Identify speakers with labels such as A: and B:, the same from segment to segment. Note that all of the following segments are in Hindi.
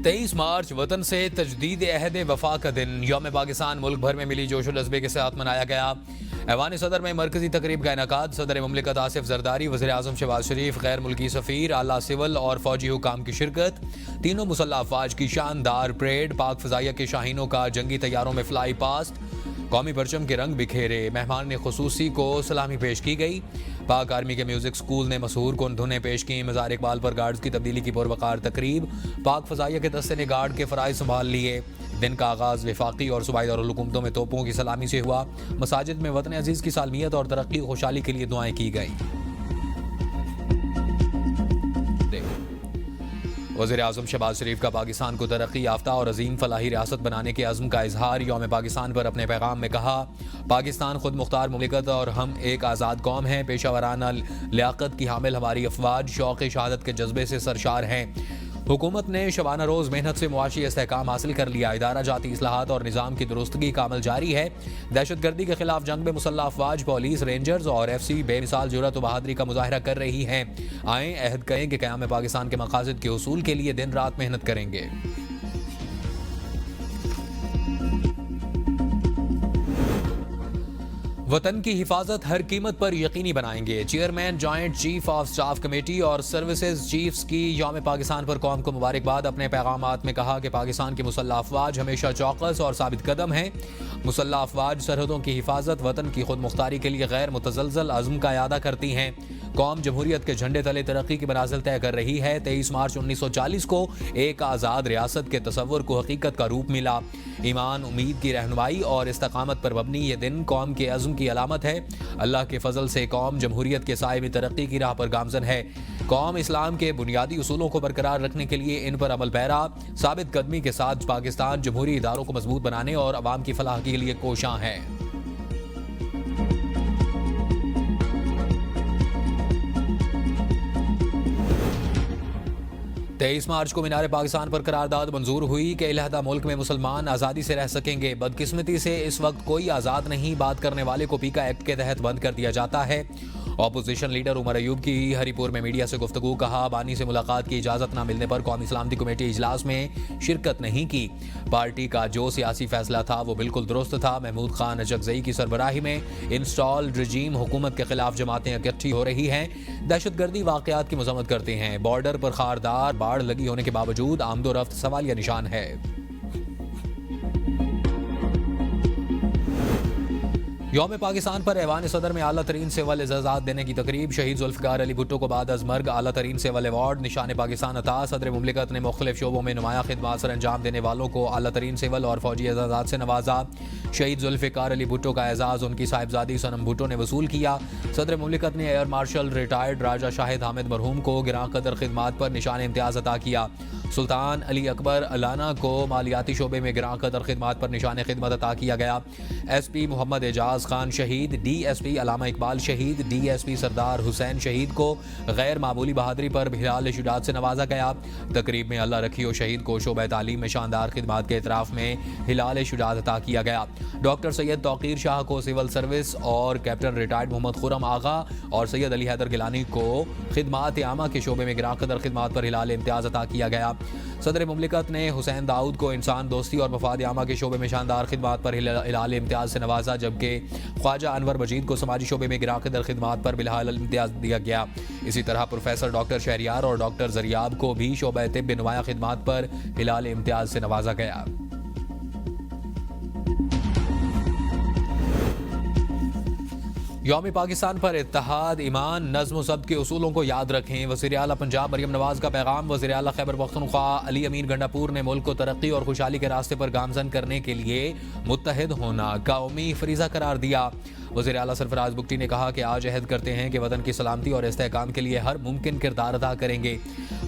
A: 23 मार्च वतन से तजदीद अहद वफा का दिन यौम पाकिस्तान मुल्क भर में मिली जोशो जज्बे के साथ मनाया गया। ऐवान सदर में मरकजी तकरीब का इनकाद। सदर मुमलिकत आसिफ जरदारी, वज़ीर आज़म शहबाज शरीफ, गैर मुल्की सफ़ीर, आला सिविल और फौजी हुकाम की शिरकत। तीनों मुसल्लह अफवाज की शानदार परेड। पाक फ़ज़ाइया के शाहीनों का जंगी तैयारों में फ्लाई पास्ट। कौमी परचम के रंग बिखेरे। मेहमान ने खुसूसी को सलामी पेश की गई। पाक आर्मी के म्यूजिक स्कूल ने मशहूर कुन धुनें पेश की। मज़ार इकबाल पर गार्ड्स की तब्दीली की पुरवकार तकरीब। पाक फ़ज़ाइया के दस्ते ने गार्ड के फ़राइज़ संभाल लिए। दिन का आगाज़ वफाकी और सूबाई दारुल-हुकूमतों में तोपों की सलामी से हुआ। मसाजिद में वतन अजीज़ की सालमियत और तरक्की खुशहाली के लिए दुआएं की गई। वज़ीर आज़म शहबाज शरीफ का पाकिस्तान को तरक्की याफ्ता और अजीम फलाही रियासत बनाने के अज़्म का इजहार। यौम पाकिस्तान पर अपने पैगाम में कहा, पाकिस्तान खुद मुख्तार मुमलिकत और हम एक आज़ाद कौम हैं। पेशा वराना लियाकत की हामिल हमारी अफवाज शौक़ शहादत के जज्बे से सरशार हैं। हुकूमत ने शबाना रोज़ मेहनत से मुआशी इस्तेहकाम हासिल कर लिया। इदारा जाती इस्लाहात और निज़ाम की दुरुस्तगी का अमल जारी है। दहशत गर्दी के खिलाफ जंग में मुसल्लह अफवाज, पुलिस, रेंजर्स और FC बेमिसाल जुर्रत व बहादुरी का मुजाहरा कर रही हैं। आए अहद करें कि क़याम पाकिस्तान के मकासद के उसूल के लिए दिन रात मेहनत करेंगे। वतन की हिफाजत हर कीमत पर यकीनी बनाएंगे। Chairman joint chief of staff committee और सर्विसेज चीफ्स की यौम पाकिस्तान पर कौम को मुबारकबाद। अपने पैगामात में कहा कि पाकिस्तान की मुसल्लह अफवाज हमेशा चौकस और साबित कदम है। मुसल्लह अफवाज सरहदों की हिफाजत, वतन की खुद मुख्तारी के लिए गैर मुतजलजल अज़्म का यादा करती हैं। कौम जमहूरियत के झंडे तले तरक्की की मनाजिल तय कर रही है। 23 मार्च 1940 को एक आज़ाद रियासत के तसव्वुर को हकीकत का रूप मिला। ईमान, उम्मीद की रहनुमाई और इस्तकामत पर मबनी ये दिन कौम के अज़्म की अलामत है। अल्लाह के फजल से कौम जमहूरियत के साए में तरक्की की राह पर गामजन है। कौम इस्लाम के बुनियादी उसूलों को बरकरार रखने के लिए इन पर अमल पैरा, साबित कदमी के साथ पाकिस्तान जमहूरी इदारों को मजबूत बनाने और अवाम की फलाह के लिए कोशां है। तेईस मार्च को मीनार पाकिस्तान पर करारदाद मंजूर हुई कि अलहदा मुल्क में मुसलमान आज़ादी से रह सकेंगे। बदकिस्मती से इस वक्त कोई आज़ाद नहीं। बात करने वाले को पीका एक्ट के तहत बंद कर दिया जाता है। ऑपोजिशन लीडर उमर अयूब की हरीपुर में मीडिया से गुफ्तगू। कहा, बानी से मुलाकात की इजाज़त न मिलने पर कौमी सलामती कमेटी इजलास में शिरकत नहीं की। पार्टी का जो सियासी फैसला था वो बिल्कुल दुरुस्त था। महमूद खान अजगज़ई की सरबराही में इंस्टॉल्ड रजीम हुकूमत के खिलाफ जमातें इकट्ठी हो रही हैं। दहशतगर्दी वाक़यात की मज़म्मत करते हैं। बॉर्डर पर खारदार बाढ़ लगी होने के बावजूद आमदोरफ्त सवालिया निशान है। यौम पाकिस्तान पर ऐवान सदर में आला तरीन सिविल एजाज़ात देने की तकरीब। शहीद जुल्फ़िकार अली भुट्टो को बाद अज़ मर्ग आला तरीन सिविल अवार्ड, निशान पाकिस्तान अता। सदर मुमलिकत ने मुख्तलिफ शोबों में नुमाया खिदमात सर अंजाम देने वालों को आला तरीन सिविल और फौजी एजाज़ात से नवाजा। शहीद जुल्फ़िकार अली भुट्टो का एजाज़ उनकी साहिबजादी सनम भुट्टो ने वसूल किया। सदर मुमलिकत ने एयर मार्शल रिटायर्ड राजा शाहिद हामिद मरहूम को गिरां कदर खिदमात पर निशान इम्तियाज़ अता किया। सुल्तान अली अकबर अलाना को मालियाती शोबे में गिरां कदर खिदमात पर निशान खिदमत अता किया गया। SP मोहम्मद एजाज खान शहीद, DSP अलामा इकबाल शहीद, DSP सरदार हुसैन शहीद को गैर मामूली बहादुरी पर हिलाल शुजात से नवाजा गया। तकरीब में अल्लाह रखियो शहीद को शोबे तालीम में शानदार खिदमात के इतराफ़ में हिलाल शुजात अता किया गया। डॉक्टर सैयद तौकीर शाह को सिविल सर्विस और कैप्टन रिटायर्ड मोहम्मद खुरम आगा और सैयद अली हैदर गिलानी को खिदमात आमा के शोबे में गिरां कदर खिदमात पर हिलाल इम्तियाज़ अता किया गया। सदर मुमलिकत ने हुसैन दाऊद को इंसान दोस्ती और मफाद आमा के शोबे में शानदार खिदमात पर हिलाल इम्तियाज़ से नवाजा, जबकि ख्वाजा अनवर मजीद को समाजी शोबे में गिरां कदर खिदमात पर बिलहाल इम्तियाज़ दिया गया। इसी तरह प्रोफेसर डॉक्टर शहरियार और डॉक्टर जरियाब को भी शोबे तिब नुमाया खिदमात पर हिलाल इम्तियाज़ से नवाजा गया। यौम पाकिस्तान पर इत्तेहाद, ईमान, नज़्म ज़ब्त के उसूलों को याद रखें। वज़ीर आला पंजाब मरियम नवाज़ का पैगाम। वज़ीर आला खैबर पख्तूनख्वा अली अमीन गंडापुर ने मुल्क को तरक्की और खुशहाली के रास्ते पर गामजन करने के लिए मुत्तहिद होना कौमी फरीज़ा करार दिया। वज़ीर आला सरफराज बुगटी ने कहा कि आज अहद करते हैं कि वतन की सलामती और इस्तेहकाम के लिए हर मुमकिन किरदार अदा करेंगे।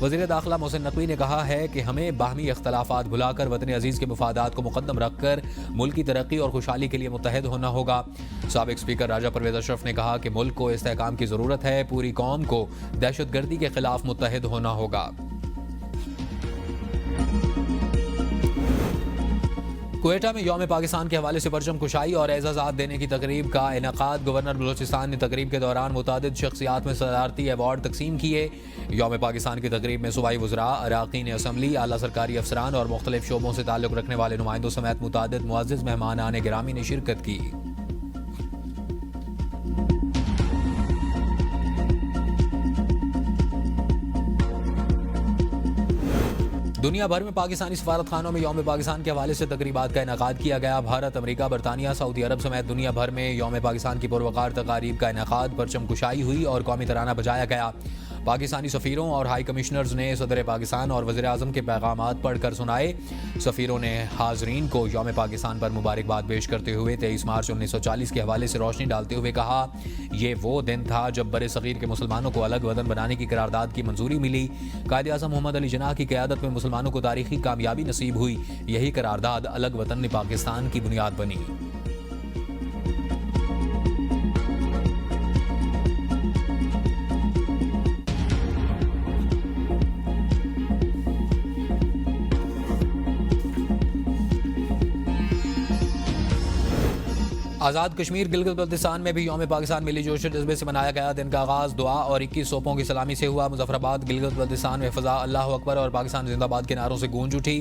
A: वज़ीर दाखिला मोहसिन नकवी ने कहा है कि हमें बाहमी इख्तलाफात भुलाकर वतन अजीज़ के मुफादात को मुक़द्दम रखकर मुल्क की तरक्की और खुशहाली के लिए मुत्तहिद होना होगा। साबिक़ स्पीकर राजा परवेज़ अशरफ ने कहा कि मुल्क को इस्तेहकाम की ज़रूरत है। पूरी कौम को दहशतगर्दी के खिलाफ मुत्तहिद होना होगा। क्वेटा में यौम पाकिस्तान के हवाले से परचम कुशाई और एजाज़ात देने की तकरीब का इनेकाद। गवर्नर बलूचिस्तान ने तकरीब के दौरान मुतादिद शख्सियात में सदारती अवार्ड तकसीम किए। यौम पाकिस्तान की तकरीब में सूबाई वज़रा, अराकीन असम्बली, आला सरकारी अफसरान और मुख्तलिफ शोबों से ताल्लुक़ रखने वाले नुमाइंदों समेत मुतादिद मुअज़्ज़िज़ मेहमान आने गिरामी ने शिरकत की। दुनिया भर में पाकिस्तानी सफारत खानों में यौम पाकिस्तान के हवाले से तकरीबात का इनेकाद किया गया। भारत, अमेरिका, बरतानिया, सऊदी अरब समेत दुनिया भर में यौम पाकिस्तान की पुरवकार तकारीब का इनेकाद, परचम कुशाई हुई और कौमी तराना बजाया गया। पाकिस्तानी सफ़ीरों और हाई कमिश्नर्स ने सदर पाकिस्तान और वज़ीर आज़म के पैगामात पढ़कर सुनाए। सफ़ीरों ने हाज़रीन को यौम पाकिस्तान पर मुबारकबाद पेश करते हुए 23 मार्च 1940 के हवाले से रोशनी डालते हुए कहा, ये वो दिन था जब बड़े सग़ीर के मुसलमानों को अलग वतन बनाने की करारदाद की मंजूरी मिली। कायद आज़म मोहम्मद अली जिन्नाह की क़यादत में मुसलमानों को तारीख़ी कामयाबी नसीब हुई। यही करारदाद अलग वतन पाकिस्तान की बुनियाद बनी। आज़ाद कश्मीर गिलगित बल्तिस्तान में भी यौम पाकिस्तान मिली जोश जज्बे से मनाया गया। दिन का आगाज़ दुआ और 21 तोपों की सलामी से हुआ। मुजफ्फराबाद गिलगित बल्तिस्तान में फ़ज़ा अल्लाह अकबर और पाकिस्तान जिंदाबाद के नारों से गूंज उठी।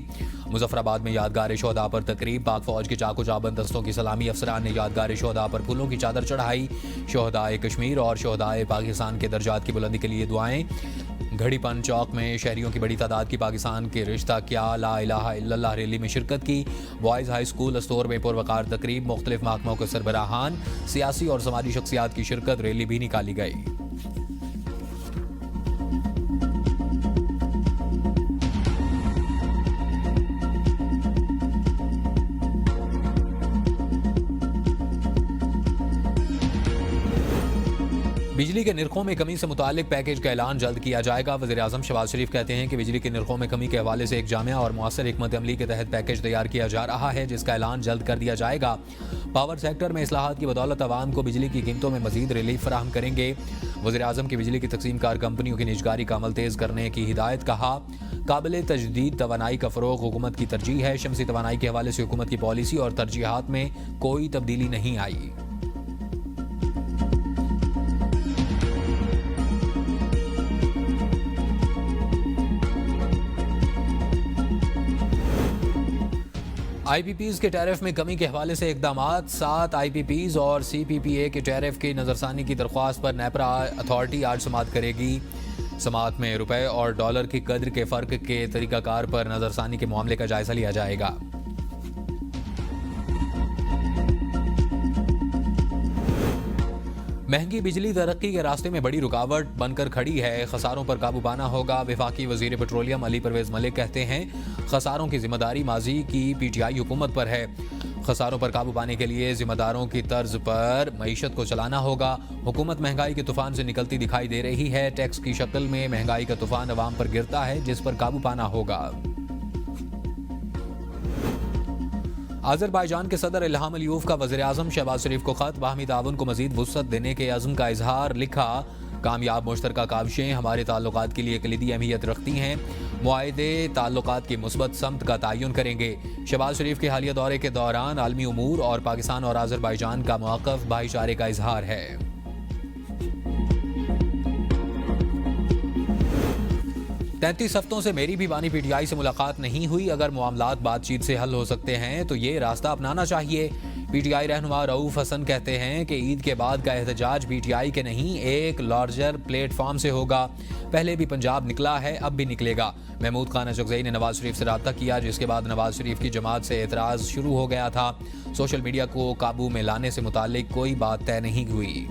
A: मुजफ्फराबाद में यादगार शोहदा पर तकरीब, पाक फ़ौज के चाकू चाबंद दस्तों की सलामी। अफसरान ने यादगार शोहदा पर फूलों की चादर चढ़ाई। शोहदाए कश्मीर और शोहदाए पाकिस्तान के दर्जात की बुलंदी के लिए दुआएं। घड़ीपन चौक में शहरियों की बड़ी तादाद की पाकिस्तान के रिश्ता क्या ला इलाहा इल्लल्लाह रैली में शिरकत की। बॉयज़ हाई स्कूल अस्तोर में पुरवकार तकरीब, मुख्तलिफ महकमों के सरबराहान, सियासी और समाजी शख्सियात की शिरकत। रैली भी निकाली गई। बिजली के निर्खों में कमी से मुतालिक पैकेज का ऐलान जल्द किया जाएगा। वज़ीर आज़म शहबाज शरीफ कहते हैं कि बिजली के निर्खों में कमी के हवाले से एक जामिया और मुअस्सर हिकमत अमली के तहत पैकेज तैयार किया जा रहा है, जिसका ऐलान जल्द कर दिया जाएगा। पावर सेक्टर में इस्लाहात की बदौलत आवाम को बिजली की कीमतों में मजीद रिलीफ फराहम करेंगे। वज़ीर आज़म की बिजली की तकसीम कार कंपनियों की निजकारी का अमल तेज़ करने की हिदायत। कहा, काबिल तजदीद तवानाई का फ़रोग़ हुकूमत की तरजीह है। शमसी तवानाई के हवाले से हुकूमत की पॉलिसी और तरजीहात में कोई तब्दीली नहीं आई। IPPs के टैरिफ में कमी के हवाले से इक़दामात। 7 IPPs और CPPA के टैरिफ की नज़रसानी की दरख्वास्त पर नेपरा अथॉरिटी आज समाअत करेगी। समाअत में रुपए और डॉलर की कद्र के फ़र्क के तरीक़ाकार पर नज़रसानी के मामले का जायज़ा लिया जाएगा। महंगी बिजली तरक्की के रास्ते में बड़ी रुकावट बनकर खड़ी है। खसारों पर काबू पाना होगा। वफाकी वज़ीर पेट्रोलियम अली परवेज़ मलिक कहते हैं, खसारों की जिम्मेदारी माजी की PTI हुकूमत पर है। खसारों पर काबू पाने के लिए जिम्मेदारों की तर्ज पर मईशत को चलाना होगा। हुकूमत महंगाई के तूफान से निकलती दिखाई दे रही है। टैक्स की शक्ल में महंगाई का तूफान अवाम पर गिरता है, जिस पर काबू पाना होगा। अज़रबैजान के सदर इल्हाम अलियूफ का वज़ीर आज़म शहबाज शरीफ को ख़त। बाहमी ताउन को मज़ीद वुसअत देने के अज़्म का इजहार। लिखा, कामयाब मुश्तरका काविशें हमारे ताल्लुकात के लिए कलीदी अहमियत रखती हैं। मुआहिदे ताल्लुकात की मुस्बत समत का तयन करेंगे। शहबाज शरीफ के हालिया दौरे के दौरान आलमी उमूर और पाकिस्तान और अज़रबैजान का मौक़िफ़ भाईचारे का इजहार है। 33 हफ्तों से मेरी भी बानी PTI से मुलाकात नहीं हुई। अगर मामलात बातचीत से हल हो सकते हैं तो ये रास्ता अपनाना चाहिए। PTI रहनुमा रऊफ हसन कहते हैं कि ईद के बाद का एहतजाज PTI के नहीं, एक लार्जर प्लेटफॉर्म से होगा। पहले भी पंजाब निकला है, अब भी निकलेगा। महमूद खान अशरफजई ने नवाज शरीफ से रब्ता किया, जिसके बाद नवाज शरीफ की जमात से एतराज़ शुरू हो गया था। सोशल मीडिया को काबू में लाने से मुताल्लिक कोई बात तय नहीं हुई।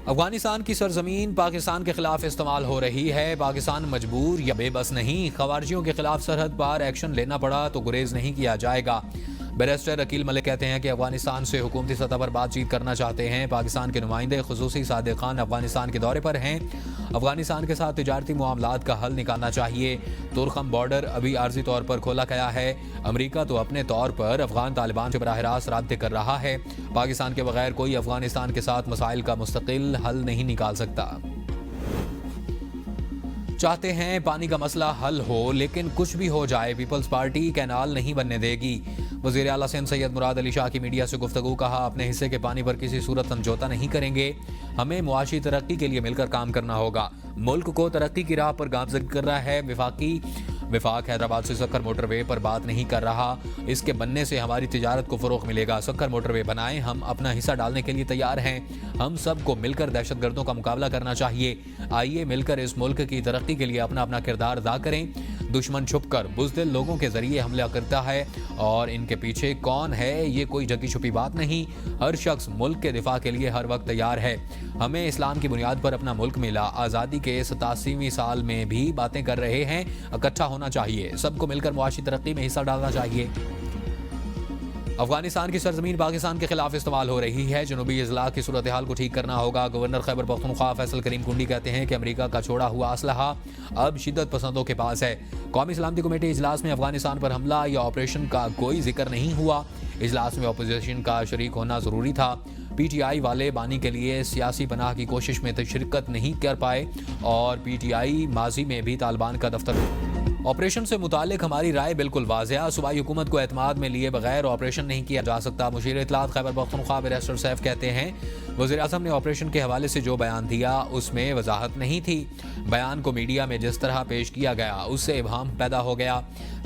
A: अफगानिस्तान की सरजमीन पाकिस्तान के खिलाफ इस्तेमाल हो रही है। पाकिस्तान मजबूर या बेबस नहीं। खवारिजियों के खिलाफ सरहद पार एक्शन लेना पड़ा तो गुरेज नहीं किया जाएगा। बैरिस्टर अकील मलिक कहते हैं कि अफगानिस्तान से हुकूमती सतह पर बातचीत करना चाहते हैं। पाकिस्तान के नुमाइंदे खुसूसी सादिक खान अफगानिस्तान के दौरे पर हैं। अफगानिस्तान के साथ तिजारती मामलात का हल निकालना चाहिए। तुरखम बॉर्डर अभी आर्जी तौर पर खोला गया है। अमरीका तो अपने तौर पर अफगान तालिबान से बराह रास्त राब्ते कर रहा है। पाकिस्तान के बगैर कोई अफगानिस्तान के साथ मसाइल का मुस्तकिल हल नहीं निकाल सकता। चाहते हैं पानी का मसला हल हो, लेकिन कुछ भी हो जाए पीपल्स पार्टी कैनाल नहीं बनने देगी। वज़ीर आला सिंध सैयद मुराद अली शाह की मीडिया से गुफ्तगू, कहा अपने हिस्से के पानी पर किसी सूरत समझौता नहीं करेंगे, हमें मुआशी तरक्की के लिए मिलकर काम करना होगा। मुल्क को तरक्की की राह पर गामजद कर रहा है। विफाक हैदराबाद से सक्कर मोटरवे पर बात नहीं कर रहा, इसके बनने से हमारी तिजारत को फ़रोग़ मिलेगा। सक्कर मोटरवे बनाएं, हम अपना हिस्सा डालने के लिए तैयार हैं। हम सबको मिलकर दहशतगर्दों का मुकाबला करना चाहिए। आइए मिलकर इस मुल्क की तरक्की के लिए अपना अपना किरदार अदा करें। दुश्मन छुपकर बुज़दिल लोगों के जरिए हमला करता है और इनके पीछे कौन है ये कोई ढकी छुपी बात नहीं। हर शख्स मुल्क के दिफा के लिए हर वक्त तैयार है। हमें इस्लाम की बुनियाद पर अपना मुल्क मिला। आज़ादी के 87वीं साल में भी बातें कर रहे हैं। इकट्ठा होना चाहिए, सबको मिलकर मुआशी तरक्की में हिस्सा डालना चाहिए। अफगानिस्तान की सरजमीन पाकिस्तान के खिलाफ इस्तेमाल हो रही है। जनूबी इजलास की सूरत हाल को ठीक करना होगा। गवर्नर खैबर पख्तूनख्वा फैसल करीम कुंडी कहते हैं कि अमेरिका का छोड़ा हुआ असलहा अब शिद्दत पसंदों के पास है। कौमी सलामती कमेटी इजलास में अफगानिस्तान पर हमला या ऑपरेशन का कोई जिक्र नहीं हुआ। इजलास में अपोजिशन का शरीक होना जरूरी था। PTI वाले बानी के लिए सियासी पनाह की कोशिश में शिरकत नहीं कर पाए और PTI माजी में भी तालिबान का दफ्तर। ऑपरेशन से मुतालिक हमारी राय बिल्कुल वाज़ेह, सूबाई हुकूमत को एतमाद में लिए बगैर ऑपरेशन नहीं किया जा सकता। मुशीर इत्तलात खैबर पख्तूनख्वा बैरिस्टर सैफ कहते हैं, वज़ीर आज़म ने ऑपरेशन के हवाले से जो बयान दिया उसमें वजाहत नहीं थी। बयान को मीडिया में जिस तरह पेश किया गया उससे इबहाम पैदा हो गया।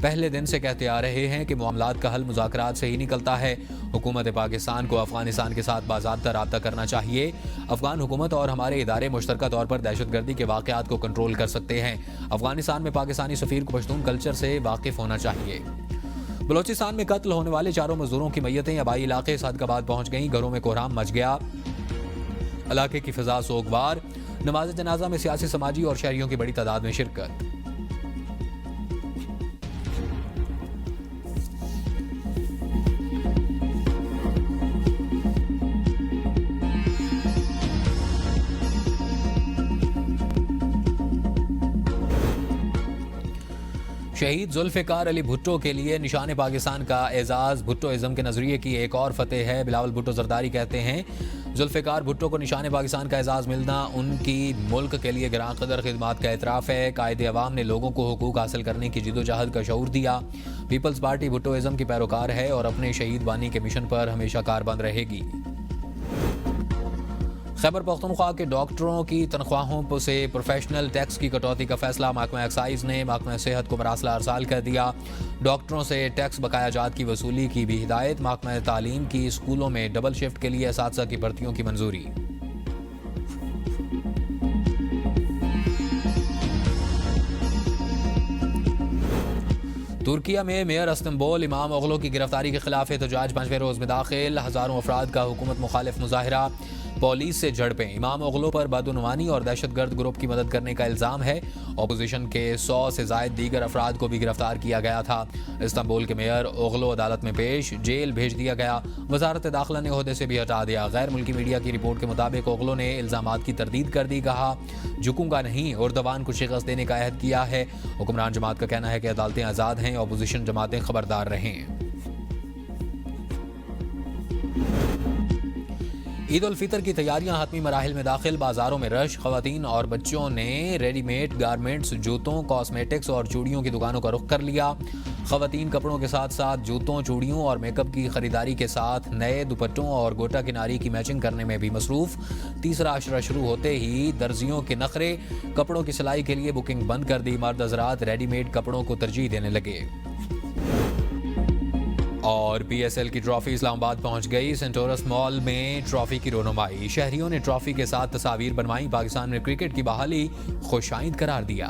A: पहले दिन से कहते आ रहे हैं कि मामलात का हल मुज़ाकरात से ही निकलता है। हुकूमत पाकिस्तान को अफगानिस्तान के साथ बाज़ाब्ता राब्ता करना चाहिए। अफगान हुकूमत और हमारे इदारे मुश्तरका तौर पर दहशतगर्दी के वाक़यात को कंट्रोल कर सकते हैं। अफगानिस्तान में पाकिस्तानी सफ़ीर को पश्तून कल्चर से वाकिफ होना चाहिए। बलोचिस्तान में कत्ल होने वाले 4 मजदूरों की मैयतें आबाई इलाके सादकाबाद पहुंच गईं। घरों में कोहराम मच गया। इलाके की फिजा सोगवार। नमाज जनाजा में सियासी, समाजी और शहरियों की बड़ी तादाद में शिरकत। शहीद जुल्फ़िकार अली भुट्टो के लिए निशान पाकिस्तान का एजाज़ भुट्टोइज़्म के नज़रिए की एक और फतेह है। बिलावल भुट्टो जरदारी कहते हैं, जुल्फ़िकार भुट्टो को निशान पाकिस्तान का एजाज़ मिलना उनकी मुल्क के लिए गिरां कदर खिदमात का एतराफ़ है। कायदे अवाम ने लोगों को हुकूक हासिल करने की जिद्दोजहद का शऊर दिया। पीपल्स पार्टी भुट्टोइज़्म की पैरोकार है और अपने शहीद बानी के मिशन पर हमेशा कारबंद रहेगी। खैबर पख्तूनख्वा के डॉक्टरों की तनख्वाहों से प्रोफेशनल टैक्स की कटौती का फैसला महकमा एक्साइज ने महकमा सेहत को मरासला अरसाल कर दिया। डॉक्टरों से टैक्स बकाया जात की वसूली की भी हिदायत। महकमा तालीम की स्कूलों में डबल शिफ्ट के लिए असातिज़ा की भर्तियों की मंजूरी। तुर्किया में मेयर इस्तांबुल इमाम ओगलो की गिरफ्तारी के खिलाफ एहतजाज 5वें रोज में दाखिल। हजारों अफराद का हुकूमत मुखालिफ मुजाहिरा। पुलिस से झड़पें। इमाम ओगलो पर बदउनवानी और दहशतगर्द ग्रुप की मदद करने का इल्ज़ाम है। अपोजिशन के 100 से जायद दीगर अफराद को भी गिरफ्तार किया गया था। इस्तांबुल के मेयर ओगलो अदालत में पेश, जेल भेज दिया गया। वजारत दाखिला ने ओहदे से भी हटा दिया। गैर मुल्की मीडिया की रिपोर्ट के मुताबिक ओगलो ने इल्ज़ामात की तरदीद कर दी। कहा, झुकूंगा नहीं, उर्दवान को शिकस्त देने का अहद किया है। हुक्मरान जमात का कहना है कि अदालतें आज़ाद हैं, अपोजिशन जमातें खबरदार रहें। ईद उल फितर की तैयारियां हतमी मराहिल में दाखिल। बाजारों में रश। खवातीन और बच्चों ने रेडीमेड गारमेंट्स, जूतों, कॉस्मेटिक्स और चूड़ियों की दुकानों का रुख कर लिया। खवातीन कपड़ों के साथ साथ जूतों, चूड़ियों और मेकअप की खरीदारी के साथ नए दुपट्टों और गोटा किनारी की मैचिंग करने में भी मसरूफ। तीसरा अशरा शुरू होते ही दर्जियों के नखरे। कपड़ों की सिलाई के लिए बुकिंग बंद कर दी। मर्द हजरात रेडीमेड कपड़ों को तरजीह देने लगे। और PSL की ट्रॉफी इस्लामाबाद पहुंच गई। सेंटोरस मॉल में ट्रॉफी की रोनुमाई। शहरियों ने ट्रॉफी के साथ तस्वीर बनवाई। पाकिस्तान में क्रिकेट की बहाली खुशाइंद करार दिया।